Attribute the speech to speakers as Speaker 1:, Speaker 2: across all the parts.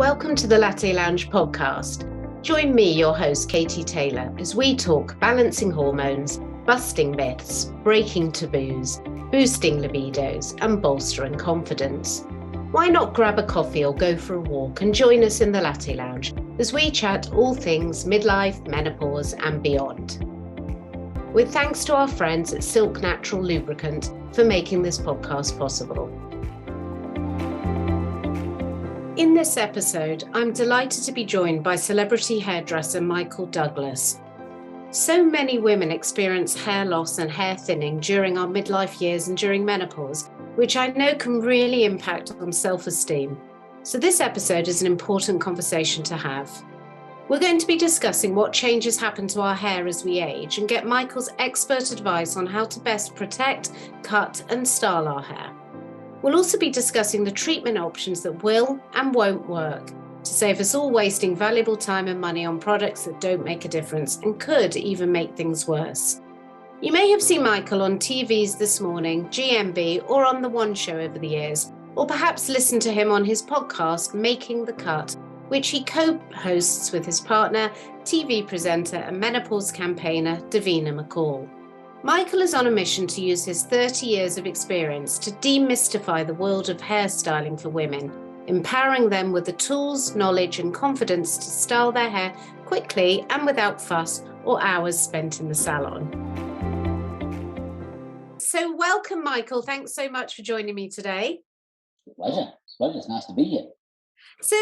Speaker 1: Welcome to the Latte Lounge podcast. Join me, your host, Katie Taylor, as we talk balancing hormones, busting myths, breaking taboos, boosting libidos, and bolstering confidence. Why not grab a coffee or go for a walk and join us in the Latte Lounge as we chat all things midlife, menopause, and beyond. With thanks to our friends at Silk Natural Lubricant for making this podcast possible. In this episode, I'm delighted to be joined by celebrity hairdresser Michael Douglas. So many women experience hair loss and hair thinning during our midlife years and during menopause, which I know can really impact on self-esteem. So this episode is an important conversation to have. We're going to be discussing what changes happen to our hair as we age and get Michael's expert advice on how to best protect, cut, and style our hair. We'll also be discussing the treatment options that will and won't work to save us all wasting valuable time and money on products that don't make a difference and could even make things worse. You may have seen Michael on TVs This Morning, GMB, or on The One Show over the years, or perhaps listened to him on his podcast, Making the Cut, which he co-hosts with his partner, TV presenter and menopause campaigner, Davina McCall. Michael is on a mission to use his 30 years of experience to demystify the world of hairstyling for women, empowering them with the tools, knowledge, and confidence to style their hair quickly and without fuss or hours spent in the salon. So welcome, Michael. Thanks so much for joining me today.
Speaker 2: Pleasure. It's nice to be here.
Speaker 1: So,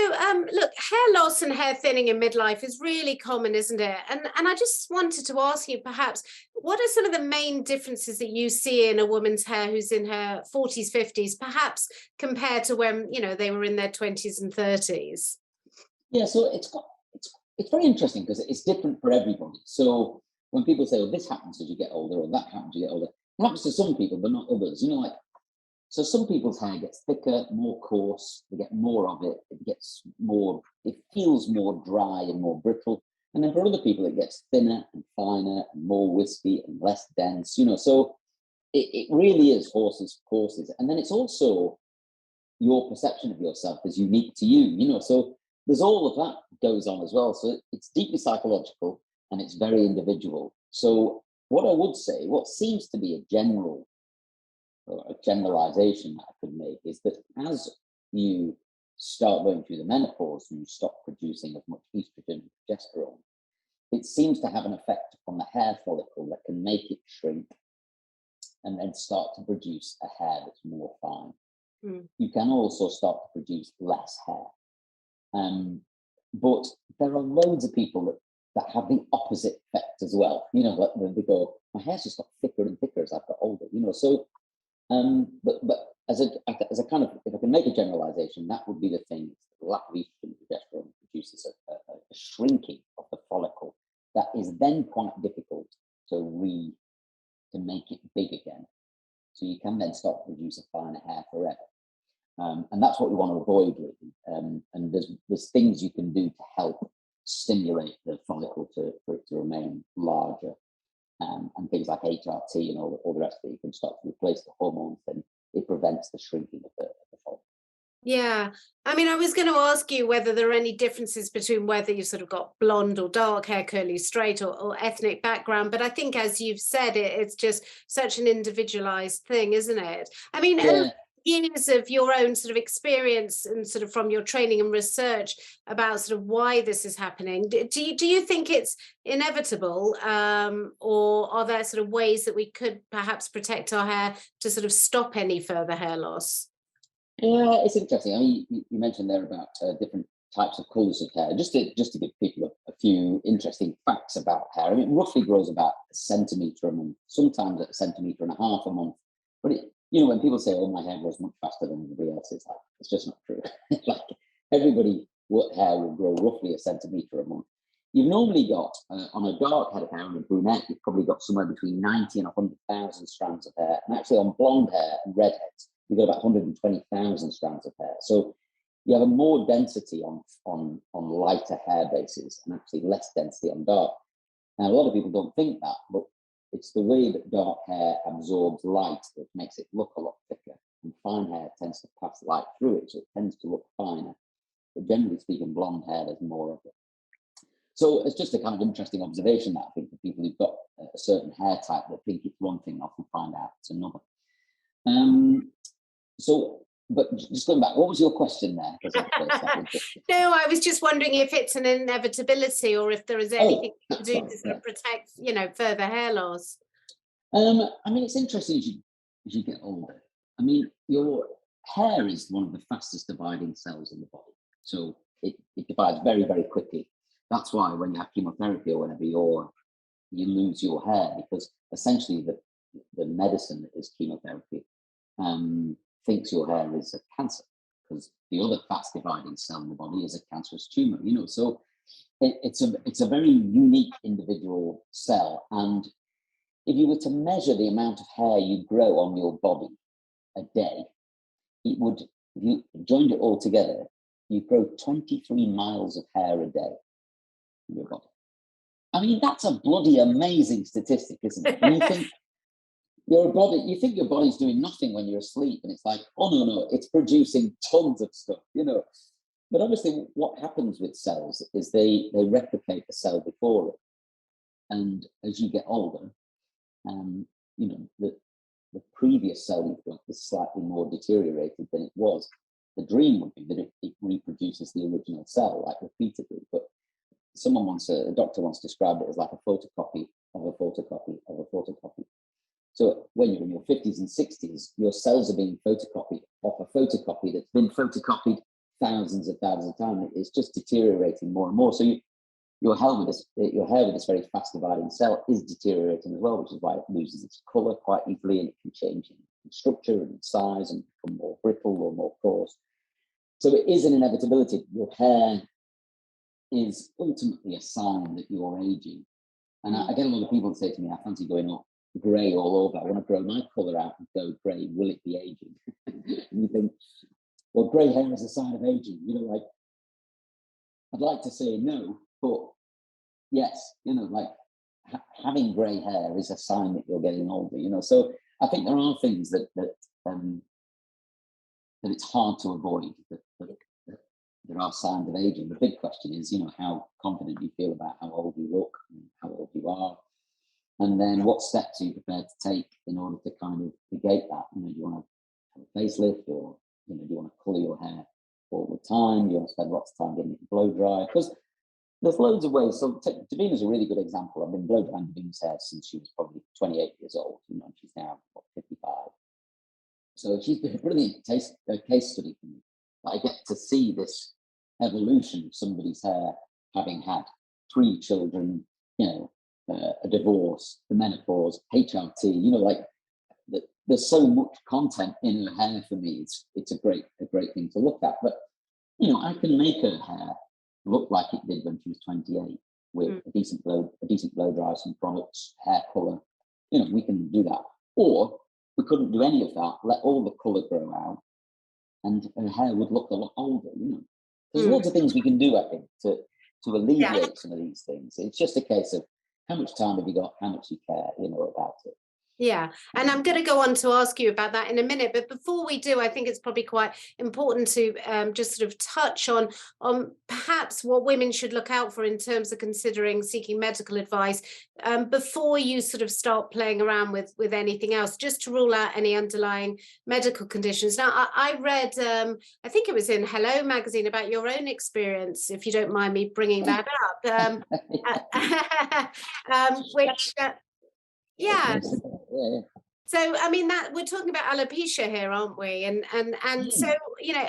Speaker 1: look, hair loss and hair thinning in midlife is really common, isn't it? And I just wanted to ask you, perhaps, what are some of the main differences that you see in a woman's hair who's in her 40s, 50s, perhaps compared to when, they were in their 20s and 30s?
Speaker 2: Yeah, so it's very interesting because it's different for everybody. So when people say, this happens as you get older or that happens as you get older, it happens to some people, but not others. So some people's hair gets thicker, more coarse, they get more of it, it feels more dry and more brittle. And then for other people, it gets thinner and finer and more wispy and less dense, so it really is horses for courses. And then it's also your perception of yourself is unique to you, so there's all of that goes on as well. So it's deeply psychological and it's very individual. So what I would say, what seems to be a generalization that I could make is that as you start going through the menopause and you stop producing as much estrogen and progesterone, it seems to have an effect on the hair follicle that can make it shrink and then start to produce a hair that's more fine. You can also start to produce less hair. But there are loads of people that have the opposite effect as well. They go, my hair's just got thicker and thicker as I've got older, so but as a kind of, if I can make a generalization, that would be the thing. The lack of estrogen and progesterone produces a shrinking of the follicle that is then quite difficult to make it big again. So you can then start to produce a finer hair forever. And that's what we want to avoid, really. And there's things you can do to help stimulate the follicle for it to remain larger. And things like HRT and all the rest of it, you can start to replace the hormones, then it prevents the shrinking of the follicle.
Speaker 1: Yeah. I mean, I was going to ask you whether there are any differences between whether you've sort of got blonde or dark hair, curly, straight, or ethnic background. But I think, as you've said, it's just such an individualized thing, isn't it? I mean, years of your own sort of experience and sort of from your training and research about sort of why this is happening, do you think it's inevitable, or are there sort of ways that we could perhaps protect our hair to sort of stop any further hair loss?
Speaker 2: Yeah, it's interesting. I mean, you mentioned there about different types of colours of hair. Just to give people a few interesting facts about hair. I mean, it roughly grows about a centimetre a month, sometimes a centimetre and a half a month. But when people say, my hair grows much faster than everybody else, it's just not true. Like everybody, hair will grow roughly a centimetre a month. You've normally got, on a dark head of hair and a brunette, you've probably got somewhere between 90 and 100,000 strands of hair. And actually on blonde hair and redheads, you've got about 120,000 strands of hair. So you have a more density on lighter hair bases and actually less density on dark. Now, a lot of people don't think that, but it's the way that dark hair absorbs light that makes it look a lot thicker. And fine hair tends to pass light through it, so it tends to look finer. but generally speaking, blonde hair, there's more of it. So it's just a kind of interesting observation that I think for people who've got a certain hair type that think it's one thing, often find out it's another. But just going back, what was your question there?
Speaker 1: No, I was just wondering if it's an inevitability or if there is anything you can do to sort of protect, further hair loss.
Speaker 2: I mean, it's interesting as you get older. I mean, your hair is one of the fastest dividing cells in the body. So it divides very, very quickly. That's why when you have chemotherapy or whenever you lose your hair, because essentially the medicine that is chemotherapy thinks your hair is a cancer, because the other fast dividing cell in the body is a cancerous tumor, so it's a very unique individual cell. And if you were to measure the amount of hair you grow on your body a day, it would, if you joined it all together, you grow 23 miles of hair a day in your body. I mean, that's a bloody amazing statistic, isn't it? And you think your body's doing nothing when you're asleep, and it's like, oh no, it's producing tons of stuff, But obviously, what happens with cells is they replicate the cell before it, and as you get older, the previous cell you've got is slightly more deteriorated than it was. The dream would be that it reproduces the original cell, like repeatedly. But a doctor once described it as like a photocopy of a photocopy of a photocopy. So when you're in your 50s and 60s, your cells are being photocopied off a photocopy that's been photocopied thousands of times. It's just deteriorating more and more. So your hair with this very fast dividing cell is deteriorating as well, which is why it loses its color quite easily, and it can change in structure and size and become more brittle or more coarse. So it is an inevitability. Your hair is ultimately a sign that you're aging. And I get a lot of people say to me, I fancy going up grey all over. I want to grow my colour out and go grey. Will it be aging? And you think, well, grey hair is a sign of aging. I'd like to say no, but yes, having grey hair is a sign that you're getting older. So I think there are things that it's hard to avoid. That there are signs of aging. The big question is, how confident you feel about how old you look and how old you are. And then what steps are you prepared to take in order to kind of negate that? Do you want to have a facelift, or, do you want to colour your hair all the time? Do you want to spend lots of time getting it blow dry? Because there's loads of ways. So Davina's a really good example. I've been blow drying Davina's hair since she was probably 28 years old. She's now 55. So she's been a brilliant case study for me. I get to see this evolution of somebody's hair, having had 3 children, a divorce, the menopause, HRT, there's so much content in her hair for me. It's a great thing to look at. But, I can make her hair look like it did when she was 28 with a decent blow dry, some products, hair colour. We can do that. Or we couldn't do any of that, let all the colour grow out, and her hair would look a lot older, There's lots of things we can do, I think, to alleviate some of these things. It's just a case of how much time have you got, how much you care, about it.
Speaker 1: Yeah, and I'm going to go on to ask you about that in a minute. But before we do, I think it's probably quite important to just sort of touch on perhaps what women should look out for in terms of considering seeking medical advice before you sort of start playing around with anything else, just to rule out any underlying medical conditions. Now, I read, I think it was in Hello magazine, about your own experience, if you don't mind me bringing that up, which... Yeah. So, I mean, that we're talking about alopecia here, aren't we? And so,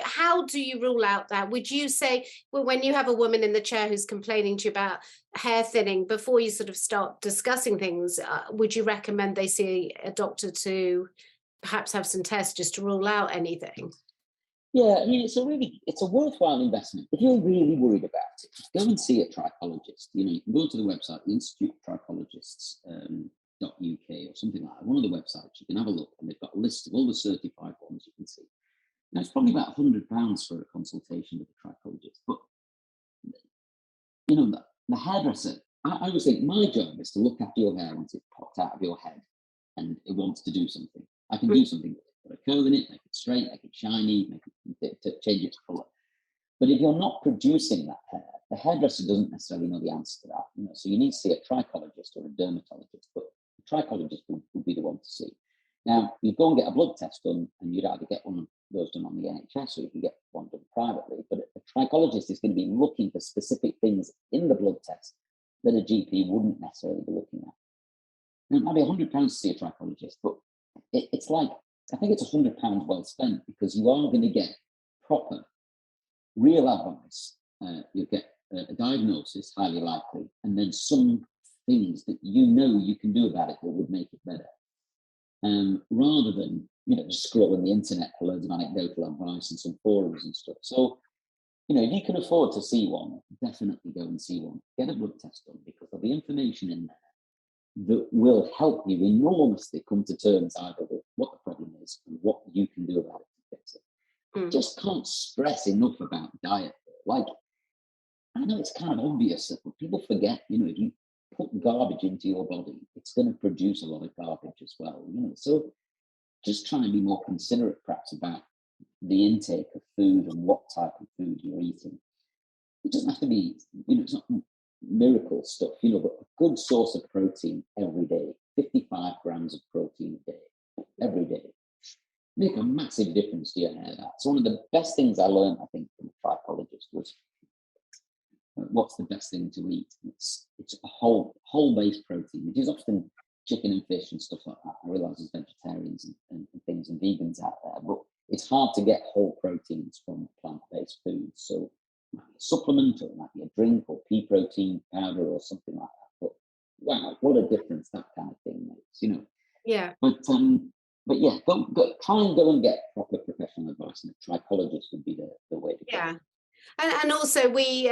Speaker 1: how do you rule out that? Would you say, well, when you have a woman in the chair who's complaining to you about hair thinning, before you sort of start discussing things, would you recommend they see a doctor to perhaps have some tests just to rule out anything?
Speaker 2: Yeah, I mean, it's a worthwhile investment. If you're really worried about it, go and see a trichologist. You can go to the website, the Institute of Trichologists, .uk or something like that, one of the websites. You can have a look, and they've got a list of all the certified ones you can see. Now, it's probably about £100 for a consultation with a trichologist. But, the hairdresser, I always think my job is to look after your hair once it's popped out of your head and it wants to do something. I can do something with it. Put a curl in it, make it straight, make it shiny, make it to change its colour. But if you're not producing that hair, the hairdresser doesn't necessarily know the answer to that. So you need to see a trichologist or a dermatologist, but the trichologist would be the one to see. Now, you go and get a blood test done, and you'd either get one of those done on the NHS or you can get one done privately. But a trichologist is going to be looking for specific things in the blood test that a GP wouldn't necessarily be looking at. Now, it might be £100 to see a trichologist, but it's like, I think it's £100 well spent, because you are going to get proper, real advice. You'll get a diagnosis, highly likely, and then some things that you can do about it that would make it better. Rather than just scrolling the internet for loads of anecdotal advice and some forums and stuff. So, if you can afford to see one, definitely go and see one. Get a blood test done, because there'll be information in there that will help you enormously come to terms either with what the problem is and what you can do about it to fix it. I just can't stress enough about diet. Like, I know it's kind of obvious, but people forget, if you put garbage into your body, it's going to produce a lot of garbage as well. So just trying to be more considerate perhaps about the intake of food and what type of food you're eating. It doesn't have to be, it's not miracle stuff, but a good source of protein every day, 55 grams of protein a day, every day, make a massive difference to your hair. That's one of the best things I learned, I think, from a trichologist was, what's the best thing to eat? It's a whole based protein, which is often chicken and fish and stuff like that. I realise there's vegetarians and things and vegans out there, but it's hard to get whole proteins from plant-based foods. So it might be a supplement, or it might be a drink, or pea protein powder, or something like that. But wow, what a difference that kind of thing makes,
Speaker 1: Yeah.
Speaker 2: But yeah, try and go and get proper professional advice, and a trichologist would be the way to go.
Speaker 1: Yeah. And also we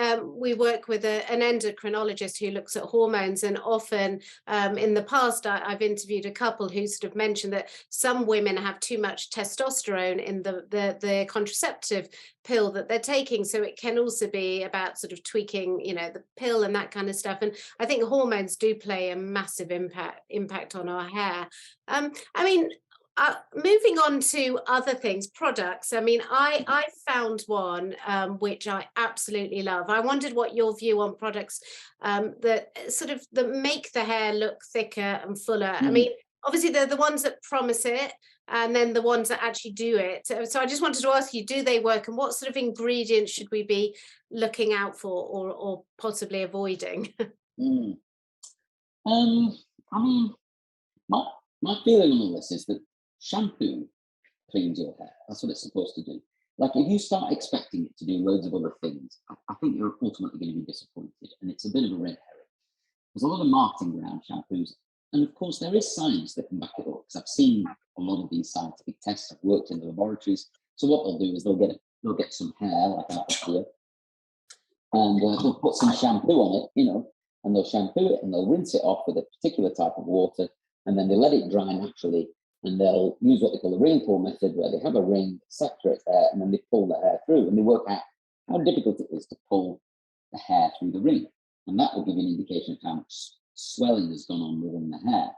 Speaker 1: work with an endocrinologist who looks at hormones, and often in the past I've interviewed a couple who sort of mentioned that some women have too much testosterone in the contraceptive pill that they're taking, so it can also be about sort of tweaking the pill and that kind of stuff. And I think hormones do play a massive impact on our hair. Moving on to other things, products. I found one which I absolutely love. I wondered what your view on products that make the hair look thicker and fuller. Obviously they're the ones that promise it, and then the ones that actually do it. So I just wanted to ask you, do they work, and what sort of ingredients should we be looking out for or possibly avoiding?
Speaker 2: My feeling on all this is that shampoo cleans your hair. That's what it's supposed to do. Like, if you start expecting it to do loads of other things, I think you're ultimately going to be disappointed. And it's a bit of a red herring. There's a lot of marketing around shampoos. And of course, there is science that can back it up, because I've seen a lot of these scientific tests. I've worked in the laboratories. So what they'll do is they'll get some hair, like I have here, and they'll put some shampoo on it, and they'll shampoo it, and they'll rinse it off with a particular type of water, and then they let it dry naturally. And they'll use what they call the ring pull method, where they have a ring that saturates the hair, and then they pull the hair through, and they work out how difficult it is to pull the hair through the ring. And that will give you an indication of how much swelling has gone on within the hair.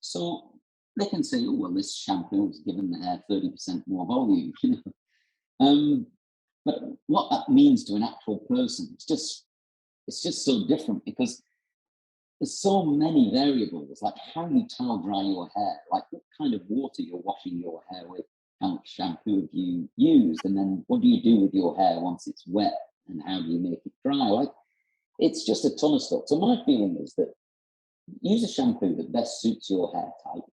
Speaker 2: So they can say, oh, well, this shampoo has given the hair 30% more volume. But what that means to an actual person, it's just so different, because there's so many variables, like how you towel dry your hair, like what kind of water you're washing your hair with, how much shampoo have you used, and then what do you do with your hair once it's wet, and how do you make it dry? Like, it's just a ton of stuff. So my feeling is that use a shampoo that best suits your hair type.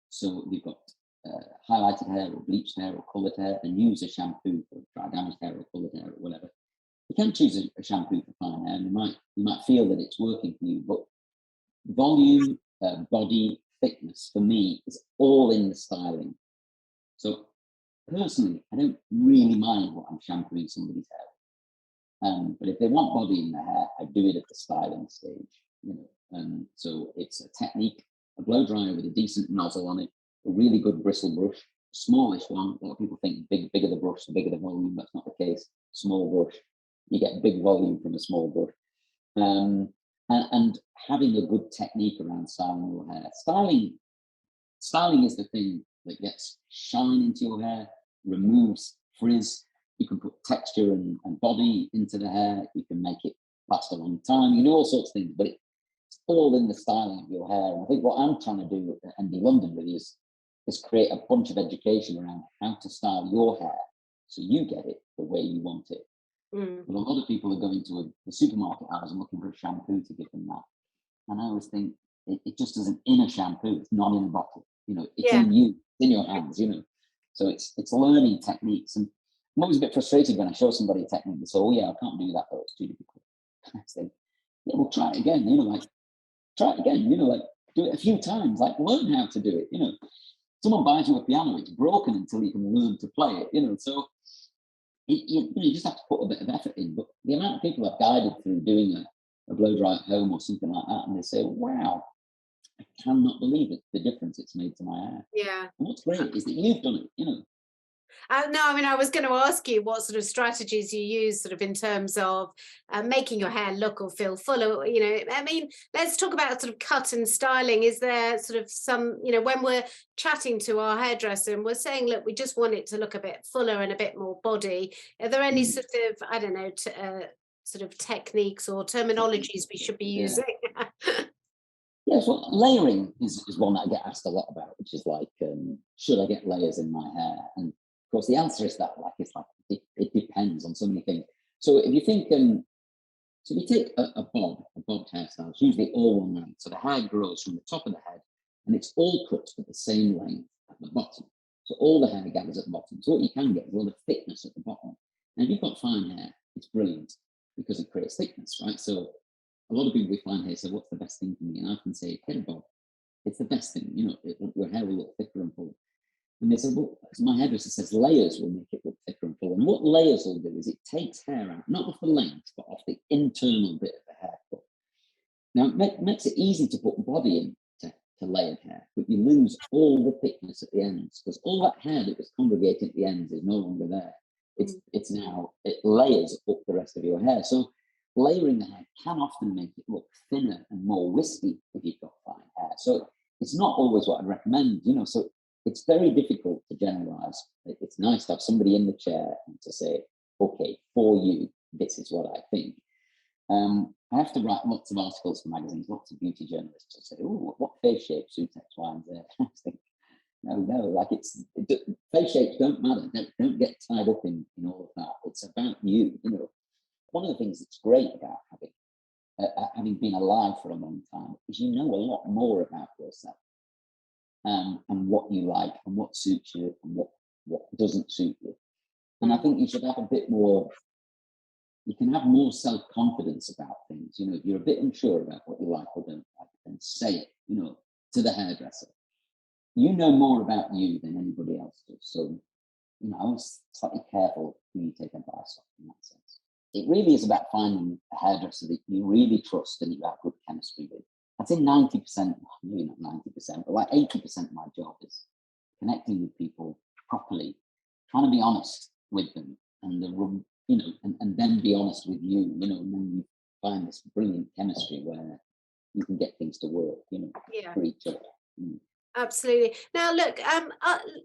Speaker 2: So you've got highlighted hair or bleached hair or coloured hair, and use a shampoo for dry damaged hair or coloured hair or whatever. You can choose a shampoo for fine hair, and you might feel that it's working for you, but volume, body, thickness, for me, is all in the styling. So personally, I don't really mind what I'm shampooing somebody's hair. But if they want body in their hair, I do it at the styling stage. So it's a technique, a blow dryer with a decent nozzle on it, a really good bristle brush, smallish one. A lot of people think bigger the brush, the bigger the volume. That's not the case. Small brush. You get big volume from a small brush. And having a good technique around styling your hair. Styling is the thing that gets shine into your hair, removes frizz. You can put texture and body into the hair. You can make it last a long time. You know, all sorts of things, but it's all in the styling of your hair. And I think what I'm trying to do at ND London really is create a bunch of education around how to style your hair so you get it the way you want it. But a lot of people are going to the supermarket aisles and looking for a shampoo to give them that. And I always think it just isn't in a shampoo. It's not in a bottle. You know, it's in you, in your hands, you know. So it's learning techniques. And I'm always a bit frustrated when I show somebody a technique and say, oh yeah, I can't do that, though, it's too difficult. And I say, yeah, well, try it again, you know, like, try it again, you know, like, do it a few times, like, learn how to do it, you know. Someone buys you a piano, it's broken until you can learn to play it, you know. So you just have to put a bit of effort in. But the amount of people I've guided through doing a blow dry at home or something like that, and they say, wow, I cannot believe it, the difference it's made to my hair.
Speaker 1: Yeah.
Speaker 2: And what's great is that you've done it, you know.
Speaker 1: No, I mean, I was going to ask you what sort of strategies you use sort of in terms of making your hair look or feel fuller, you know. I mean, let's talk about sort of cut and styling. Is there sort of some, you know, when we're chatting to our hairdresser and we're saying, look, we just want it to look a bit fuller and a bit more body, are there any sort of, I don't know, sort of techniques or terminologies we should be using?
Speaker 2: Yes, well, layering is one that I get asked a lot about, which is like, should I get layers in my hair? And of course, the answer is that, like, it depends on so many things. So if you think, so if you take a bob hairstyle, it's usually all one length. So the hair grows from the top of the head, and it's all cut at the same length at the bottom. So all the hair gathers at the bottom. So what you can get is all the thickness at the bottom. And if you've got fine hair, it's brilliant because it creates thickness, right? So a lot of people with fine hair say, what's the best thing for me? And I can say, get a bob. It's the best thing. You know, your hair will look thicker and fuller. And they said, well, my hairdresser says layers will make it look thicker and fuller. And what layers will do is it takes hair out, not off the length, but off the internal bit of the hair cut. Now, it makes it easy to put body in to layered hair, but you lose all the thickness at the ends because all that hair that was congregating at the ends is no longer there. It's now, it layers up the rest of your hair. So layering the hair can often make it look thinner and more wispy if you've got fine hair. So it's not always what I'd recommend, you know. So it's very difficult to generalize. It's nice to have somebody in the chair and to say, okay, for you, this is what I think. I have to write lots of articles for magazines, lots of beauty journalists to say, oh, what face shape suits X, Y, and Z. I think, no, like face shapes don't matter. Don't get tied up in all of that. It's about you, you know. One of the things that's great about having been alive for a long time is you know a lot more about yourself and what you like and what suits you and what doesn't suit you. And I think you should have a bit more, you can have more self-confidence about things. You know, if you're a bit unsure about what you like or don't like, then say it, you know, to the hairdresser. You know more about you than anybody else does. So, you know, I was slightly careful who you take advice off in that sense. It really is about finding a hairdresser that you really trust and you have good chemistry with. I'd say 90%, maybe not 90%, but like 80% of my job is connecting with people properly, trying to be honest with them, and you know, and then be honest with you, you know, and then you find this brilliant chemistry where you can get things to work, you know, for each other.
Speaker 1: Absolutely. Now, look,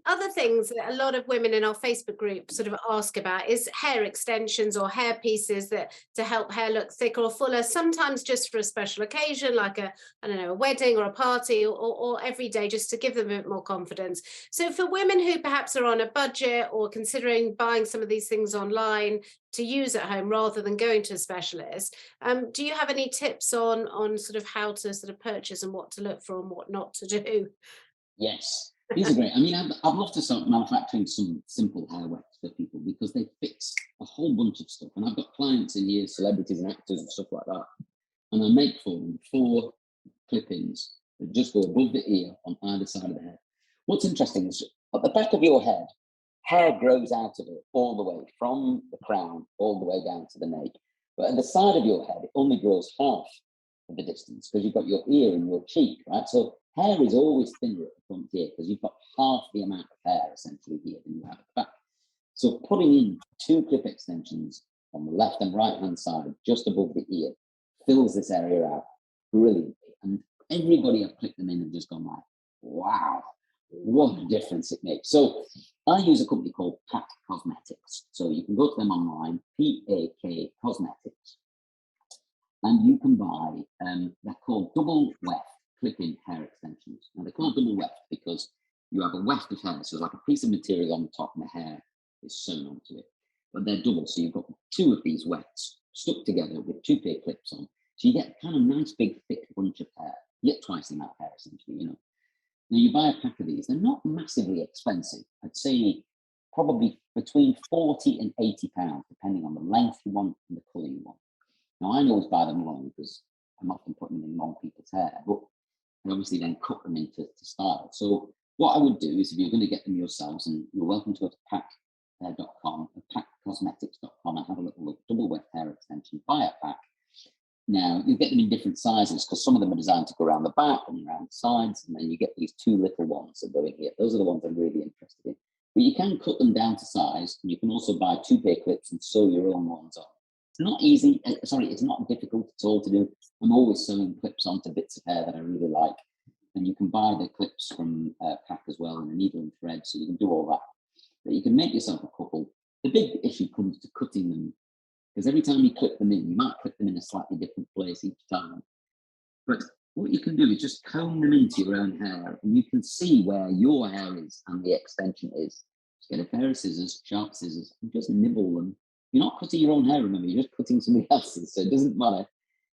Speaker 1: other things that a lot of women in our Facebook group sort of ask about is hair extensions or hair pieces that to help hair look thicker or fuller, sometimes just for a special occasion, like I don't know, a wedding or a party or every day, just to give them a bit more confidence. So for women who perhaps are on a budget or considering buying some of these things online to use at home rather than going to a specialist, do you have any tips on sort of how to sort of purchase and what to look for and what not to do?
Speaker 2: Yes, these are great. I mean, I'd love to start manufacturing some simple hair wax for people because they fix a whole bunch of stuff. And I've got clients in here, celebrities and actors and stuff like that. And I make for them 4 clip-ins that just go above the ear on either side of the head. What's interesting is at the back of your head, hair grows out of it all the way from the crown all the way down to the nape. But at the side of your head, it only grows half of the distance because you've got your ear and your cheek, right? So hair is always thinner at the front here because you've got half the amount of hair essentially here than you have at the back. So putting in 2 clip extensions on the left and right hand side, just above the ear, fills this area out brilliantly. And everybody I've clicked them in have just gone like, wow, what a difference it makes. So I use a company called Pack Cosmetics. So you can go to them online, PAK Cosmetics, and you can buy, they're called double weft clip-in hair extensions. Now they're called double weft because you have a weft of hair, so it's like a piece of material on the top and the hair is sewn onto it. But they're double, so you've got two of these wefts stuck together with two pair clips on. So you get kind of nice big thick bunch of hair. You get twice the amount of hair essentially, you know. Now you buy a pack of these, they're not massively expensive. I'd say probably between 40 and 80 pounds, depending on the length you want and the colour you want. Now I always buy them long because I'm often putting them in long people's hair, but I obviously then cut them into style. So what I would do is, if you're going to get them yourselves, and you're welcome to go to pack.com, packcosmetics.com, and have a little look, double weft hair extension, buy a pack. Now, you get them in different sizes because some of them are designed to go around the back and around the sides, and then you get these two little ones that go in here. Those are the ones I'm really interested in. But you can cut them down to size, and you can also buy two pair clips and sew your own ones on. It's not easy, it's not difficult at all to do. I'm always sewing clips onto bits of hair that I really like, and you can buy the clips from Pack as well, and a needle and thread, so you can do all that. But you can make yourself a couple. The big issue comes to cutting them, because every time you clip them in, you might clip them in a slightly different place each time. But what you can do is just comb them into your own hair, and you can see where your hair is and the extension is. Just get a pair of scissors, sharp scissors, and just nibble them. You're not cutting your own hair, remember, you're just cutting somebody else's, so it doesn't matter.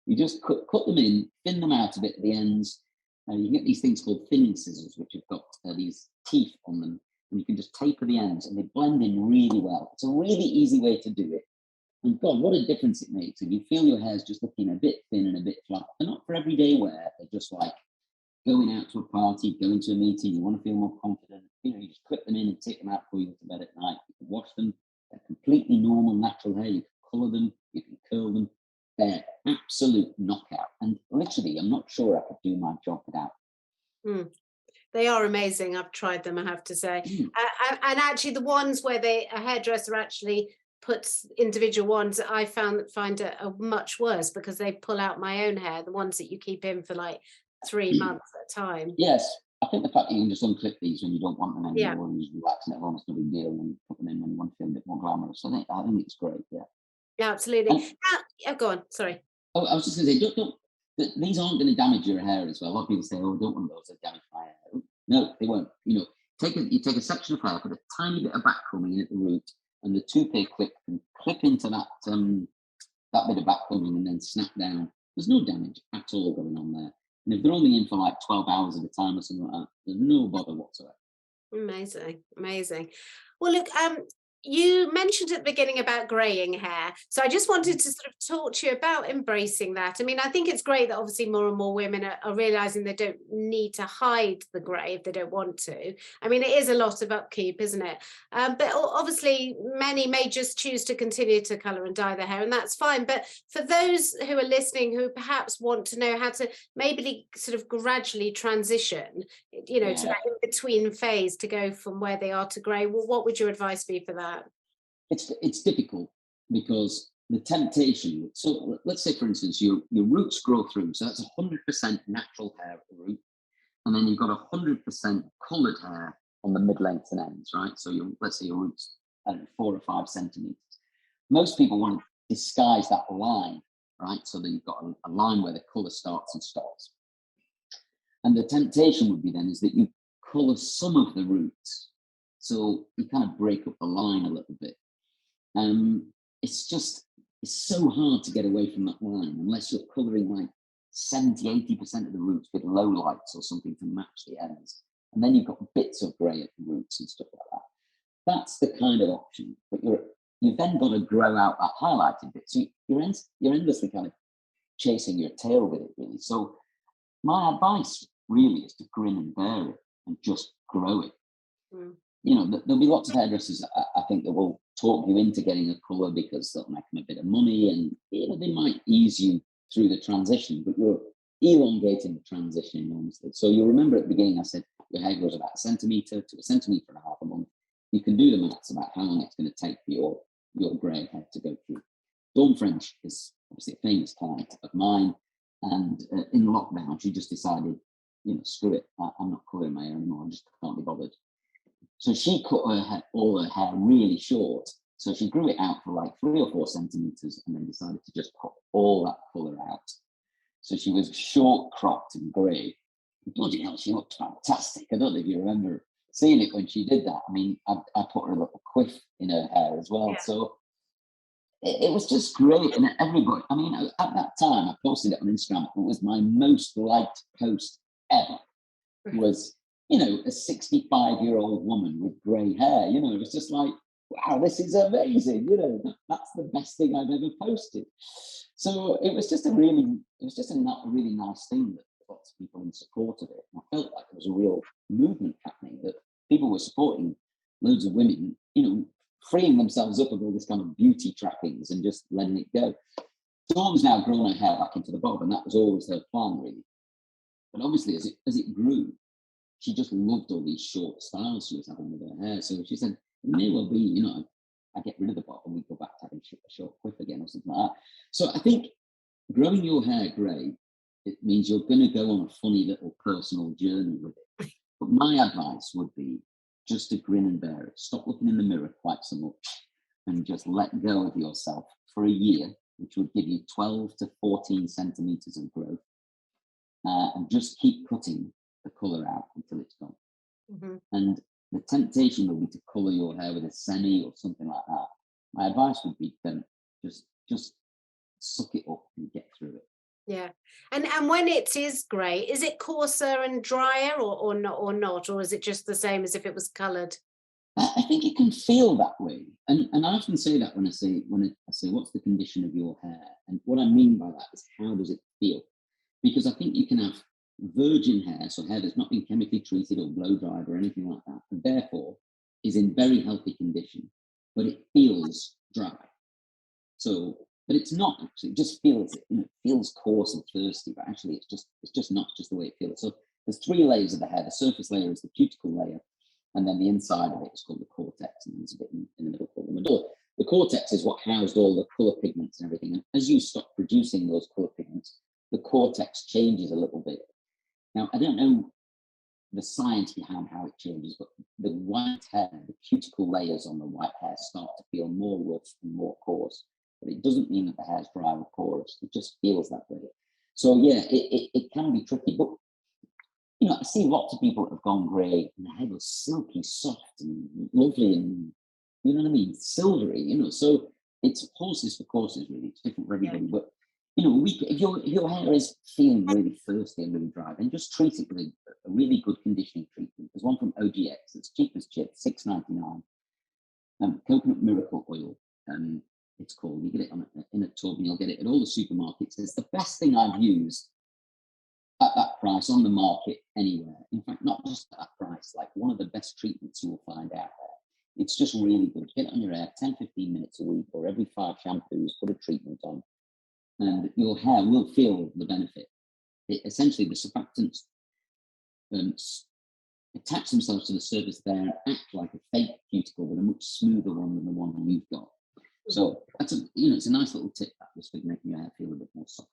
Speaker 2: You just cut them in, thin them out a bit at the ends. You can get these things called thinning scissors, which have got these teeth on them, and you can just taper the ends, and they blend in really well. It's a really easy way to do it. And God, what a difference it makes if you feel your hair's just looking a bit thin and a bit flat. They're not for everyday wear. They're just like going out to a party, going to a meeting, you want to feel more confident. You know, you just clip them in and take them out before you go to bed at night. You can wash them. They're completely normal, natural hair. You can colour them. You can curl them. They're absolute knockout. And literally, I'm not sure I could do my job without.
Speaker 1: They are amazing. I've tried them, I have to say. And actually, the ones where a hairdresser actually puts individual ones, I find it much worse because they pull out my own hair, the ones that you keep in for like 3 months at a time.
Speaker 2: Yes, I think the fact that you can just unclip these when you don't want them anymore and just relax and at home, it's no big deal, and put them in when you want to feel a bit more glamorous. I think it's great, yeah.
Speaker 1: Yeah, absolutely. Go on, sorry.
Speaker 2: Oh, I was just going to say, these aren't going to damage your hair as well. A lot of people say, "Oh, I don't want those to damage my hair." No, they won't. You know, you take a section of hair, put a tiny bit of back combing in at the root, and the two-pair clip can clip into that bit of back combing and then snap down. There's no damage at all going on there. And if they're only in for like 12 hours at a time or something like that, there's no bother whatsoever.
Speaker 1: Amazing. Well, look, you mentioned at the beginning about greying hair. So I just wanted to sort of talk to you about embracing that. I mean, I think it's great that obviously more and more women are realizing they don't need to hide the grey if they don't want to. I mean, it is a lot of upkeep, isn't it? But obviously many may just choose to continue to colour and dye their hair, and that's fine. But for those who are listening who perhaps want to know how to maybe sort of gradually transition, you know, to that in-between phase to go from where they are to grey, well, what would your advice be for that?
Speaker 2: It's difficult because the temptation. So let's say, for instance, your roots grow through. So that's 100% natural hair at the root, and then you've got 100% coloured hair on the mid-length and ends, right? So let's say your roots are 4 or 5 centimeters. Most people want to disguise that line, right? So that you've got a line where the colour starts and stops. And the temptation would be then is that you colour some of the roots, so you kind of break up the line a little bit. It's so hard to get away from that line unless you're colouring like 70-80% of the roots with low lights or something to match the ends, and then you've got bits of grey at the roots and stuff like that. That's the kind of option, but you've then got to grow out that highlighted bit, so you're endlessly kind of chasing your tail with it, really. So my advice really is to grin and bear it and just grow it. You know, there'll be lots of hairdressers, I think, that will talk you into getting a colour because they'll make them a bit of money, and you know, they might ease you through the transition, but you're elongating the transition enormously. So you'll remember at the beginning I said your hair grows about 1 centimetre to 1.5 centimetres a month. You can do the maths about how long it's going to take for your grey hair to go through. Dawn French is obviously a famous client of mine, and in lockdown she just decided, you know, screw it, I'm not colouring my hair anymore, I just can't be bothered. So she cut all her hair really short. So she grew it out for like 3 or 4 centimeters and then decided to just put all that colour out. So she was short cropped and grey. Bloody hell, she looked fantastic. I don't know if you remember seeing it when she did that. I mean, I put her a little quiff in her hair as well.
Speaker 1: Yeah.
Speaker 2: So it was just great. And everybody, I mean, at that time, I posted it on Instagram. It was my most liked post ever. Was, a 65-year-old woman with grey hair. It was just like, wow, this is amazing. That's the best thing I've ever posted. So it was just a really nice thing that lots of people in support of it. And I felt like there was a real movement happening, that people were supporting loads of women, freeing themselves up of all this kind of beauty trappings and just letting it go. Dawn's now grown her hair back into the bob, and that was always her plan, really. But obviously, as it grew, she just loved all these short styles she was having with her hair. So she said, it may well be, I get rid of the bob and we go back to having a short quiff again or something like that. So I think growing your hair grey, it means you're going to go on a funny little personal journey with it. But my advice would be just to grin and bear it. Stop looking in the mirror quite so much and just let go of yourself for a year, which would give you 12 to 14 centimeters of growth. And just keep cutting the colour out until it's gone. Mm-hmm. And the temptation will be to colour your hair with a semi or something like that. My advice would be then just suck it up and get through it.
Speaker 1: Yeah. And when it is grey, is it coarser and drier or not? Or is it just the same as if it was coloured?
Speaker 2: I think it can feel that way. And I often say that when I say what's the condition of your hair? And what I mean by that is, how does it feel? Because I think you can have virgin hair, so hair that's not been chemically treated or blow dried or anything like that, and therefore is in very healthy condition, but it feels dry. So, but it's not actually, it just feels it. It feels coarse and thirsty, but actually it's just not just the way it feels. So there's 3 layers of the hair. The surface layer is the cuticle layer, and then the inside of it is called the cortex, and there's a bit in the middle called the medulla. The cortex is what housed all the colour pigments and everything. And as you stop producing those colour pigments, the cortex changes a little bit. Now, I don't know the science behind how it changes, but the white hair, the cuticle layers on the white hair start to feel more rough and more coarse. But it doesn't mean that the hair's dry or porous. It just feels that way. So, yeah, it can be tricky. But, I see lots of people that have gone grey and the hair was silky, soft and lovely and, you know what I mean, silvery, So it's horses for courses, really. It's different for everybody. Yeah. But if your hair is feeling really thirsty and really dry, then just treat it with a really good conditioning treatment. There's one from OGX that's cheap as chips, $6.99. Coconut miracle oil, it's called. You get it in a tub, and you'll get it at all the supermarkets. It's the best thing I've used at that price on the market anywhere. In fact, not just at that price, like one of the best treatments you will find out there. It's just really good. Get it on your hair 10, 15 minutes a week, or every 5 shampoos, put a treatment on. And your hair will feel the benefit. Essentially, the surfactants attach themselves to the surface there and act like a fake cuticle, but a much smoother one than the one you've got. So that's it's a nice little tip, that just for making your hair feel a bit more soft.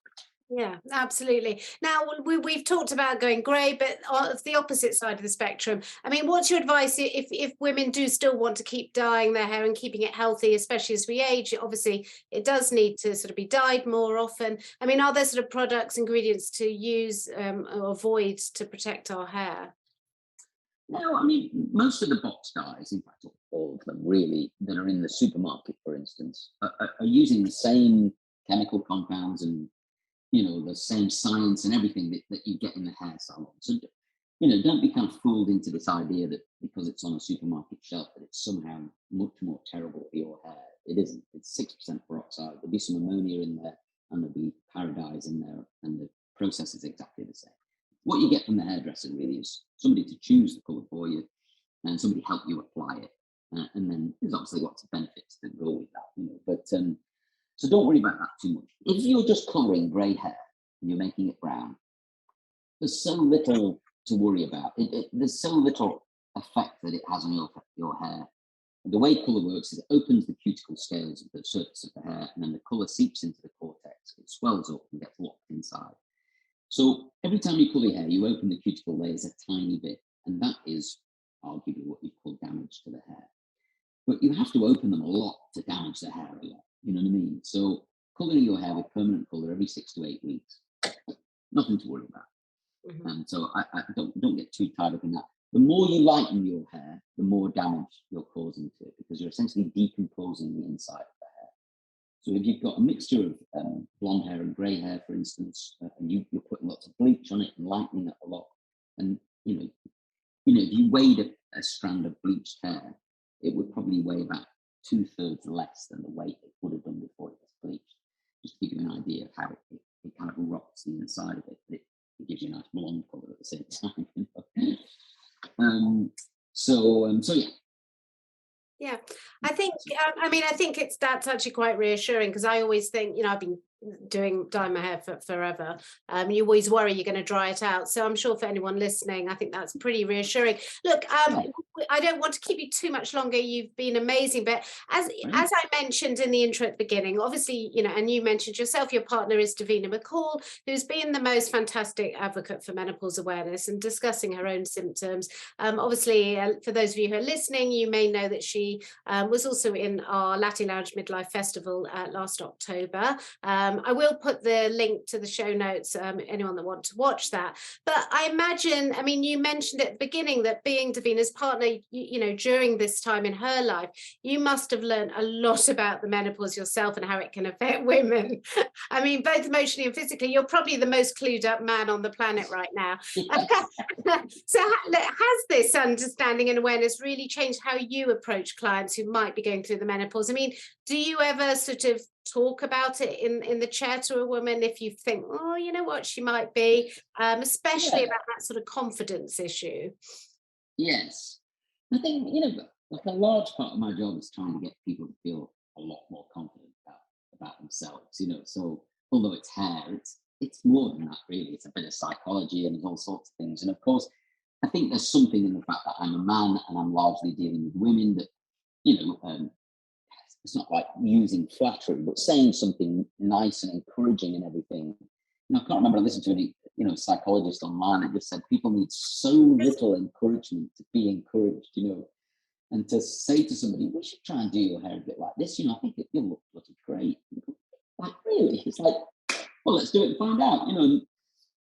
Speaker 1: Yeah, absolutely. Now, we've talked about going grey, but on the opposite side of the spectrum, I mean, what's your advice if women do still want to keep dyeing their hair and keeping it healthy, especially as we age? Obviously, it does need to sort of be dyed more often. I mean, are there sort of products, ingredients to use or avoid to protect our hair?
Speaker 2: No, I mean, most of the box dyes, in fact, all of them really, that are in the supermarket, for instance, are using the same chemical compounds and the same science and everything that you get in the hair salon. So, don't be kind of fooled into this idea that because it's on a supermarket shelf that it's somehow much more terrible for your hair. It isn't. It's 6% peroxide. There'll be some ammonia in there, and there'll be paradise in there, and the process is exactly the same. What you get from the hairdresser really is somebody to choose the colour for you, and somebody help you apply it. And then there's obviously lots of benefits that go with that, But so don't worry about that too much. If you're just colouring grey hair and you're making it brown, there's so little to worry about. There's so little effect that it has on your hair. The way colour works is it opens the cuticle scales of the surface of the hair, and then the colour seeps into the cortex. It swells up and gets locked inside. So every time you colour your hair, you open the cuticle layers a tiny bit, and that is arguably what you call damage to the hair. But you have to open them a lot to damage the hair a lot. You know what I mean? So colouring your hair with permanent colour every 6 to 8 weeks, nothing to worry about. And so I don't get too tied up in that. The more you lighten your hair, the more damage you're causing to it, because you're essentially decomposing the inside of the hair. So if you've got a mixture of blonde hair and grey hair, for instance, and you're putting lots of bleach on it and lightening it a lot, and you know, if you weighed a strand of bleached hair, it would probably weigh about 2/3 less than the weight it would have done before it was bleached. Just to give you an idea of how it kind of rots the inside of it. It gives you a nice blonde colour at the same time. You know? So yeah.
Speaker 1: Yeah, I think, I mean, I think that's actually quite reassuring, because I always think, I've been dyeing my hair for forever. You always worry you're going to dry it out. So I'm sure for anyone listening, I think that's pretty reassuring. Look, I don't want to keep you too much longer. You've been amazing. But as I mentioned in the intro at the beginning, obviously, and you mentioned yourself, your partner is Davina McCall, who's been the most fantastic advocate for menopause awareness and discussing her own symptoms. Obviously, for those of you who are listening, you may know that she was also in our Latin Lounge Midlife Festival last October. I will put the link to the show notes, anyone that wants to watch that. But I imagine, I mean, you mentioned at the beginning that being Davina's partner, during this time in her life, you must have learned a lot about the menopause yourself and how it can affect women. I mean, both emotionally and physically. You're probably the most clued up man on the planet right now. So has this understanding and awareness really changed how you approach clients who might be going through the menopause? I mean, do you ever sort of talk about it in the chair to a woman if you think, oh, you know what, she might be, especially about that sort of confidence issue?
Speaker 2: Yes. I think, like a large part of my job is trying to get people to feel a lot more confident about themselves, So although it's hair, it's more than that, really. It's a bit of psychology and there's all sorts of things. And of course, I think there's something in the fact that I'm a man and I'm largely dealing with women that, it's not like using flattery, but saying something nice and encouraging and everything. I can't remember, I listened to any, psychologist online that just said people need so little encouragement to be encouraged, and to say to somebody, we should try and do your hair a bit like this, I think you'll look bloody great. Like, really? It's like, well, let's do it and find out, and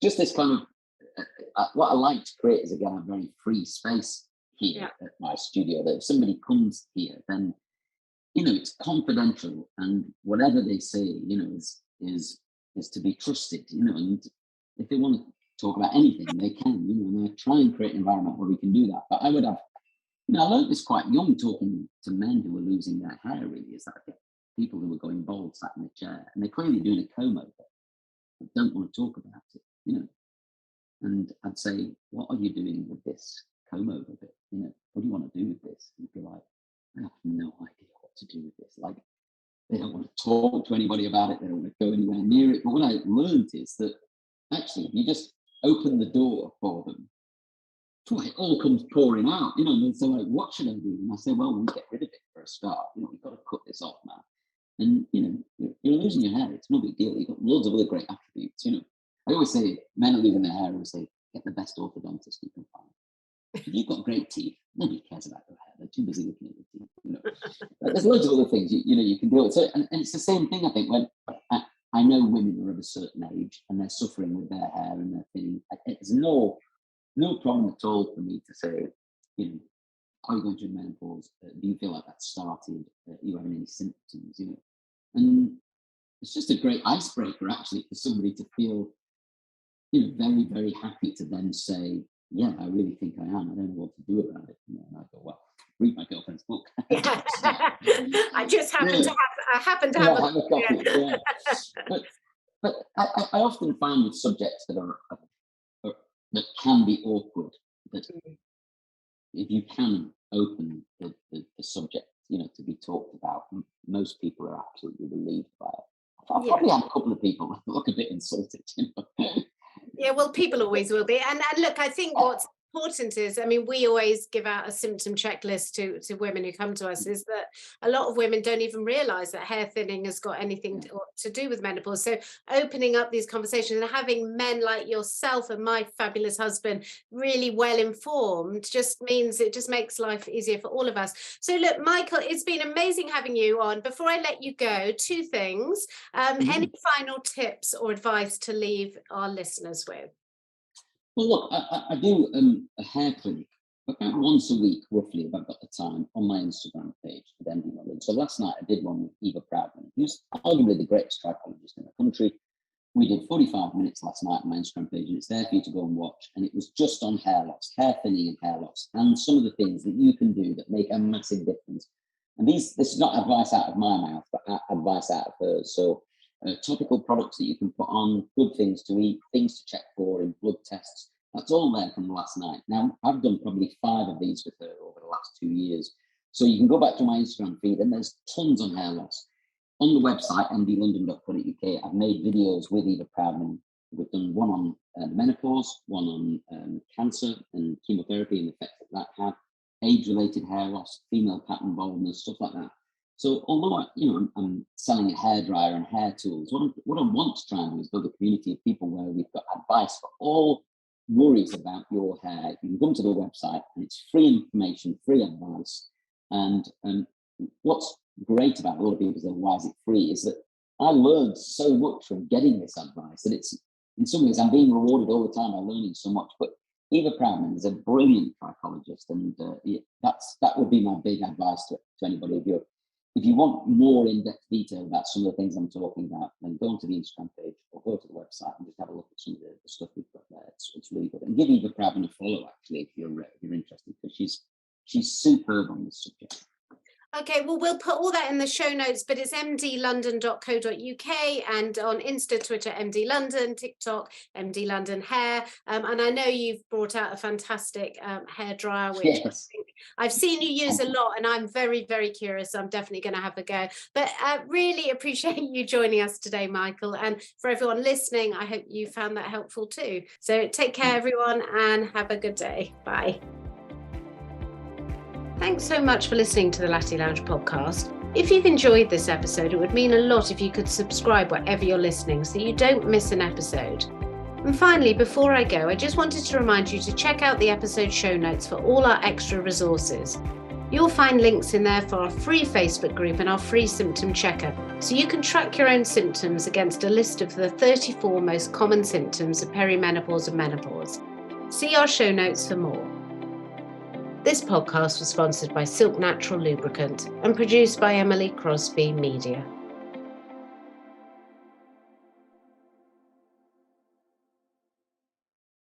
Speaker 2: just this kind of, what I like to create is, again, a very free space here at my studio, that if somebody comes here, then, it's confidential, and whatever they say, is to be trusted, and if they want to talk about anything, they can, and I try and create an environment where we can do that. But I would have, I learned this quite young, talking to men who were losing their hair, really, is that people who were going bald sat in the chair, and they're clearly doing a comb over, but don't want to talk about it, and I'd say, what are you doing with this comb over bit? What do you want to do with this? And you'd be like, I have no idea what to do with this. Like, they don't want to talk to anybody about it. They don't want to go anywhere near it. But what I learned is that actually, you just open the door for them, it all comes pouring out, and they say, like, what should I do? And I say, well, we'll get rid of it for a start. We've got to cut this off now. And, you're losing your hair. It's no big deal. You've got loads of other great attributes, I always say, men are losing their hair, I always say, get the best orthodontist you can find. If you've got great teeth, nobody cares about your hair. They're too busy looking at your teeth. But there's loads of other things you can do. So, and it's the same thing, I think, when I know women who are of a certain age and they're suffering with their hair and their thinning. It's no problem at all for me to say, are you going through menopause? Do you feel like that started? Are you having any symptoms? And it's just a great icebreaker, actually, for somebody to feel, very, very happy to then say, yeah, I really think I am. I don't know what to do about it. And I go, well, read my girlfriend's book.
Speaker 1: I just happen to have a
Speaker 2: copy. Yeah. But I often find with subjects that can be awkward, that if you can open the subject, to be talked about, most people are absolutely relieved by it. I've probably had a couple of people look a bit insulted.
Speaker 1: Yeah, well, people always will be. And look, I think what's important is, I mean, we always give out a symptom checklist to women who come to us, is that a lot of women don't even realize that hair thinning has got anything to do with menopause. So opening up these conversations and having men like yourself and my fabulous husband really well informed just means it just makes life easier for all of us. So look, Michael, it's been amazing having you on. Before I let you go, two things. Any final tips or advice to leave our listeners with?
Speaker 2: Well, look, I do a hair clinic about once a week, roughly, if I've got the time, on my Instagram page with MD London. So last night I did one with Eva Proudman, who's arguably the greatest trichologist in the country. We did 45 minutes last night on my Instagram page, and it's there for you to go and watch. And it was just on hair loss, hair thinning and hair loss, and some of the things that you can do that make a massive difference. And this is not advice out of my mouth, but advice out of hers. So topical products that you can put on, good things to eat, things to check for in blood tests. That's all there from last night. Now, I've done probably 5 of these with her over the last 2 years. So you can go back to my Instagram feed, and there's tons on hair loss. On the website, mdlondon.co.uk, I've made videos with Eva Proudman. We've done one on menopause, one on cancer and chemotherapy and the effect that had, age-related hair loss, female pattern baldness, stuff like that. So although I'm selling a hairdryer and hair tools, what I want to try and do is build a community of people where we've got advice for all worries about your hair. You can come to the website and it's free information, free advice. And what's great about a lot of people say, why is it free? Is that I learned so much from getting this advice that it's, in some ways, I'm being rewarded all the time. I'm learning so much. But Eva Proudman is a brilliant trichologist, and that would be my big advice to anybody. If you want more in-depth detail about some of the things I'm talking about, then go onto the Instagram page or go to the website and just have a look at some of the stuff we've got there. It's really good. And give Eva Proudman a follow, actually, if you're interested, because she's superb on this subject.
Speaker 1: Okay, well, we'll put all that in the show notes, but it's mdlondon.co.uk, and on Insta, Twitter, MD London, TikTok, MD London Hair. And I know you've brought out a fantastic hair dryer, which
Speaker 2: Yes.
Speaker 1: I've seen you use a lot, and I'm very, very curious. I'm definitely going to have a go. But really appreciate you joining us today, Michael. And for everyone listening, I hope you found that helpful too. So take care, everyone, and have a good day. Bye. Thanks so much for listening to the Latty Lounge podcast. If you've enjoyed this episode, it would mean a lot if you could subscribe wherever you're listening so you don't miss an episode. And finally, before I go, I just wanted to remind you to check out the episode show notes for all our extra resources. You'll find links in there for our free Facebook group and our free symptom checker, so you can track your own symptoms against a list of the 34 most common symptoms of perimenopause and menopause. See our show notes for more. This podcast was sponsored by Silk Natural Lubricant and produced by Emily Crosby Media.